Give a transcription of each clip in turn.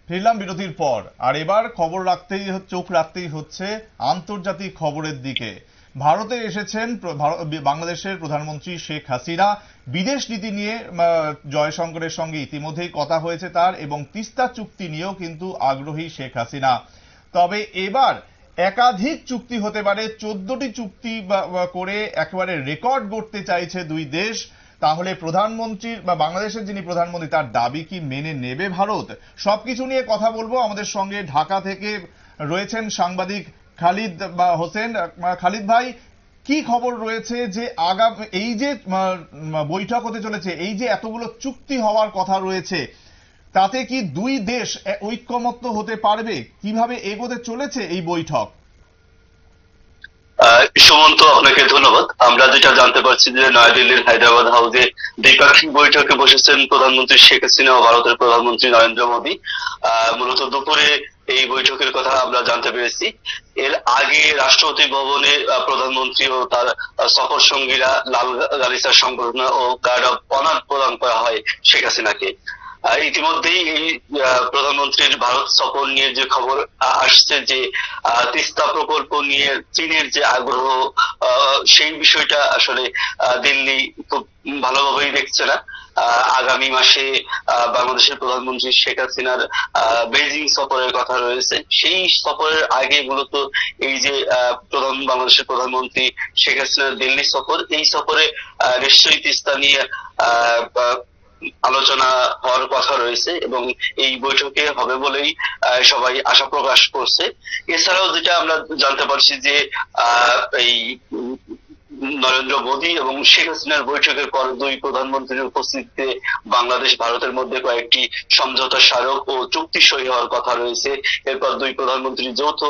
ফিরলাম বিরতির পর। আর এবার চোখ রাখতেই হচ্ছে আন্তর্জাতিক খবরের দিকে। ভারতে এসেছেন বাংলাদেশের প্রধানমন্ত্রী শেখ হাসিনা। বিদেশ নীতি নিয়ে জয়শঙ্করের সঙ্গে ইতিমধ্যেই কথা হয়েছে তার, এবং তিস্তা চুক্তি নিয়েও কিন্তু আগ্রহী শেখ হাসিনা। তবে এবার একাধিক চুক্তি হতে পারে, 14টি চুক্তি করে একেবারে রেকর্ড গড়তে চাইছে দুই দেশ। তাহলে প্রধানমন্ত্রীর বা বাংলাদেশের যিনি প্রধানমন্ত্রী তার দাবি কি মেনে নেবে ভারত? সবকিছু নিয়ে কথা বলবো। আমাদের সঙ্গে ঢাকা থেকে রয়েছেন সাংবাদিক খালিদ হোসেন। খালিদ ভাই, কি খবর রয়েছে যে এই যে বৈঠক হতে চলেছে, এই যে এতগুলো চুক্তি হওয়ার কথা রয়েছে, তাতে কি দুই দেশ ঐক্যমত্য হতে পারবে? কিভাবে এগোতে চলেছে এই বৈঠক? সুমন্ত, আপনাকে ধন্যবাদ। আমরা যেটা জানতে পারছি যে নয়াদিল্লির হায়দ্রাবাদ হাউসে দ্বিপাক্ষিক বৈঠকে বসেছেন প্রধানমন্ত্রী শেখ হাসিনা ও ভারতের প্রধানমন্ত্রী নরেন্দ্র মোদী। মূলত দুপুরে এই বৈঠকের কথা আমরা জানতে পেরেছি। এর আগে রাষ্ট্রপতি ভবনে প্রধানমন্ত্রী ও তার সফর সঙ্গীরা লাল গালিচা সংবর্ধনা ও গার্ড অব অনার প্রদান করা হয় শেখ হাসিনাকে। ইতিমধ্যেই এই প্রধানমন্ত্রীর ভারত সফর নিয়ে যে খবর আসছে যে তিস্তা প্রকল্প নিয়ে চীনের যে আগ্রহ, সেই বিষয়টা আসলে দিল্লি খুব ভালোভাবেই দেখছে না। আগামী মাসে বাংলাদেশের প্রধানমন্ত্রী শেখ হাসিনার বেইজিং সফরের কথা রয়েছে। সেই সফরের আগে মূলত এই যে বাংলাদেশের প্রধানমন্ত্রী শেখ হাসিনার দিল্লি সফর, এই সফরে নিশ্চয়ই তিস্তা নিয়ে আলোচনা হওয়ার কথা রয়েছে এবং এই বৈঠকে হবে বলেই সবাই আশা প্রকাশ করছে। এছাড়াও যেটা আমরা জানতে পারছি যে এই নরেন্দ্র মোদী এবং শেখ হাসিনার বৈঠকের পর দুই প্রধানমন্ত্রীর উপস্থিতিতে বাংলাদেশ ভারতের মধ্যে কয়েকটি সমঝোতা স্মারক ও চুক্তি সই হওয়ার কথা রয়েছে। এরপর দুই প্রধানমন্ত্রী যৌথ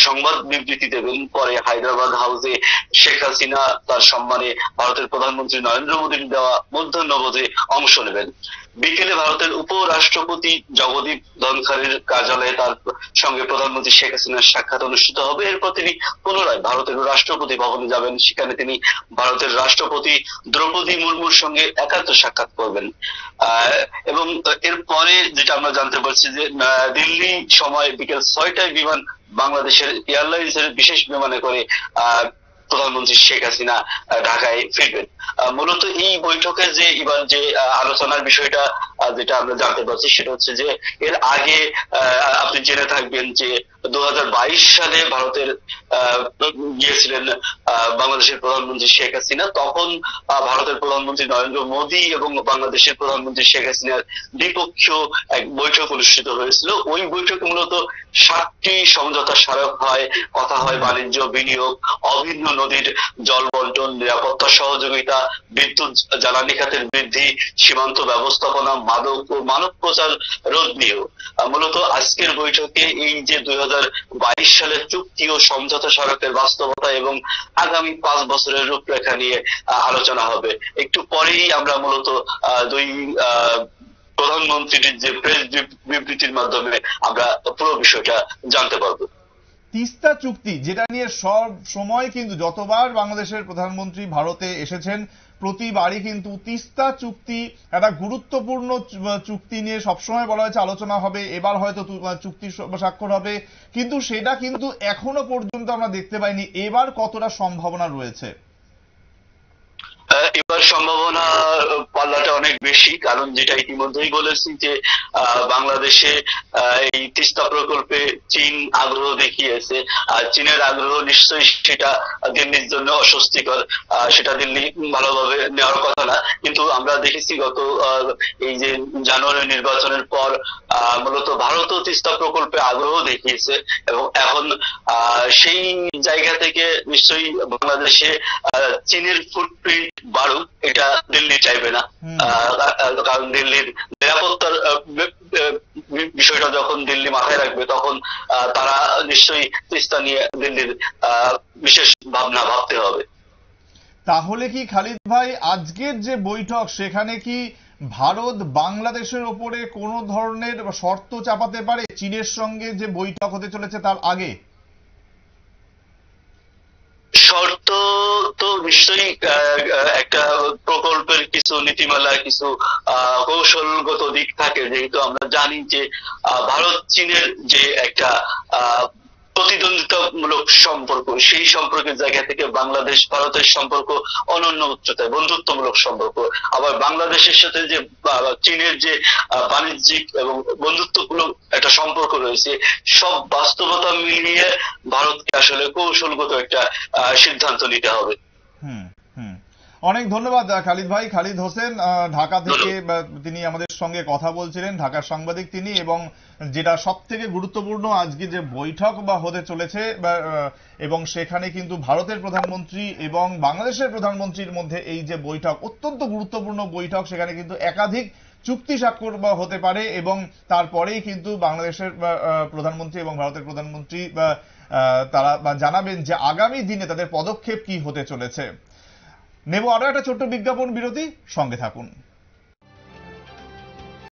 সংবাদ বিবৃতি দেবেন। পরে হায়দ্রাবাদ হাউসে শেখ হাসিনা তার সম্মানে ভারতের প্রধানমন্ত্রী নরেন্দ্র মোদীর দেওয়া মধ্যাহ্নভোজে অংশ নেবেন। বিকেলে ভারতের উপরাষ্ট্রপতি জগদীপ ধনখড়ের কার্যালয়ে তার সঙ্গে প্রধানমন্ত্রী শেখ হাসিনার সাক্ষাৎ অনুষ্ঠিত হবে। এরপর তিনি পুনরায় ভারতের রাষ্ট্রপতি ভবনে যাবেন। সেখানে তিনি ভারতের রাষ্ট্রপতি দ্রৌপদী মুর্মুর সঙ্গে একান্ত সাক্ষাৎ করবেন। এবং এরপরে যেটা আমরা জানতে পারছি যে দিল্লি সময় বিকেল 6টায় বিমান বাংলাদেশের এয়ারলাইন্সের বিশেষ বিমানে করে প্রধানমন্ত্রী শেখ হাসিনা ঢাকায় ফিরবেন। মূলত এই বৈঠকের যে এবার যে আলোচনার বিষয়টা যেটা আমরা জানতে পারছি সেটা হচ্ছে যে এর আগে আপনি জেনে থাকবেন যে 2022 সালে ভারতের গিয়েছিলেন বাংলাদেশের প্রধানমন্ত্রী শেখ হাসিনা। তখন ভারতের প্রধানমন্ত্রী নরেন্দ্র মোদী এবং বাংলাদেশের প্রধানমন্ত্রী শেখ হাসিনার দ্বিপক্ষীয় এক বৈঠক অনুষ্ঠিত হয়েছিল। ওই বৈঠকে মূলত 7টি সমঝোতা স্মারক হয়, কথা হয় বাণিজ্য, বিনিয়োগ, অভিন্ন নদীর জল বন্টন, নিরাপত্তা সহযোগিতা, বিদ্যুৎ জ্বালানি খাতের বৃদ্ধি, সীমান্ত ব্যবস্থাপনা, মাদক ও মানব পাচার রোধ নিয়েও। মূলত আজকের বৈঠকে এই যে 2022 সালের চুক্তি ও সমঝোতা স্মারকের বাস্তবতা এবং আগামী 5 বছরের রূপরেখা নিয়ে আলোচনা হবে। একটু পরেই আমরা মূলত দুই প্রধানমন্ত্রীর যে প্রেস বিবৃতির মাধ্যমে আমরা পুরো বিষয়টা জানতে পারবো। তিস্তা চুক্তি, যেটা নিয়ে সব সময় কিন্তু যতবার বাংলাদেশের প্রধানমন্ত্রী ভারতে এসেছেন প্রতিবারই কিন্তু তিস্তা চুক্তি একটা গুরুত্বপূর্ণ চুক্তি নিয়ে সবসময় বলা হয়েছে আলোচনা হবে, এবার হয়তো চুক্তি স্বাক্ষর হবে, কিন্তু সেটা কিন্তু এখনো পর্যন্ত আমরা দেখতে পাইনি। এবার কতটা সম্ভাবনা রয়েছে? এবার সম্ভাবনা পাল্লাটা অনেক বেশি, কারণ যেটা ইতিমধ্যেই বলেছি যে বাংলাদেশে এই তিস্তা প্রকল্পে চীন আগ্রহ দেখিয়েছে। আর চীনের আগ্রহ নিশ্চয়ই সেটা দিল্লির জন্য অস্বস্তিকর, সেটা দিল্লি ভালোভাবে নেওয়ার কথা না। কিন্তু আমরা দেখেছি গত এই যে জানুয়ারি নির্বাচনের পর মূলত ভারতও তিস্তা প্রকল্পে আগ্রহ দেখিয়েছে এবং এখন সেই জায়গা থেকে নিশ্চয়ই বাংলাদেশে চীনের ফুটপ্রিন্ট বাড়ুক, এটা দিল্লি চাইবে না। কারণ দিল্লির নিরাপত্তার বিষয়টা যখন দিল্লি মাথায় রাখবে তখন তারা নিশ্চয়ই তিস্তা নিয়ে দিল্লির বিশেষ ভাবনা ভাবতে হবে। তাহলে কি খালিদ ভাই, আজকের যে বৈঠক সেখানে কি ভারত বাংলাদেশের ওপরে কোন ধরনের শর্ত চাপাতে পারে চীনের সঙ্গে যে বৈঠক হতে চলেছে তার আগে? শর্ত তো নিশ্চয়ই একটা প্রকল্পের কিছু নীতিমালা, কিছু কৌশলগত দিক থাকে, যেহেতু আমরা জানি যে ভারত চীনের যে একটা প্রতিদ্বন্দ্বিতামূলক সম্পর্ক, সেই সম্পর্কের জায়গা থেকে বাংলাদেশ ভারতের সম্পর্ক অনন্য উচ্চতায়, বন্ধুত্বমূলক সম্পর্ক। আবার বাংলাদেশের সাথে যে চীনের যে বাণিজ্যিক এবং বন্ধুত্বমূলক একটা সম্পর্ক রয়েছে, সব বাস্তবতা মিলিয়ে ভারতকে আসলে কৌশলগত একটা সিদ্ধান্ত নিতে হবে। হুম হুম অনেক ধন্যবাদ খালিদ ভাই। খালিদ হোসেন ঢাকা থেকে তিনি আমাদের সঙ্গে কথা বলছিলেন, ঢাকার সাংবাদিক তিনি। এবং যেটা সব থেকে গুরুত্বপূর্ণ, আজকে যে বৈঠক হতে চলেছে এবং সেখানে কিন্তু ভারতের প্রধানমন্ত্রী এবং বাংলাদেশের প্রধানমন্ত্রীর মধ্যে এই যে বৈঠক, অত্যন্ত গুরুত্বপূর্ণ বৈঠক, সেখানে কিন্তু একাধিক চুক্তি স্বাক্ষর হতে পারে এবং তারপরেই কিন্তু বাংলাদেশের প্রধানমন্ত্রী এবং ভারতের প্রধানমন্ত্রী তারা জানাবেন যে আগামী দিনে তাদের পদক্ষেপ কি হতে চলেছে। নেব আরো একটা ছোট্ট বিজ্ঞাপন বিরতি, সঙ্গে থাকুন।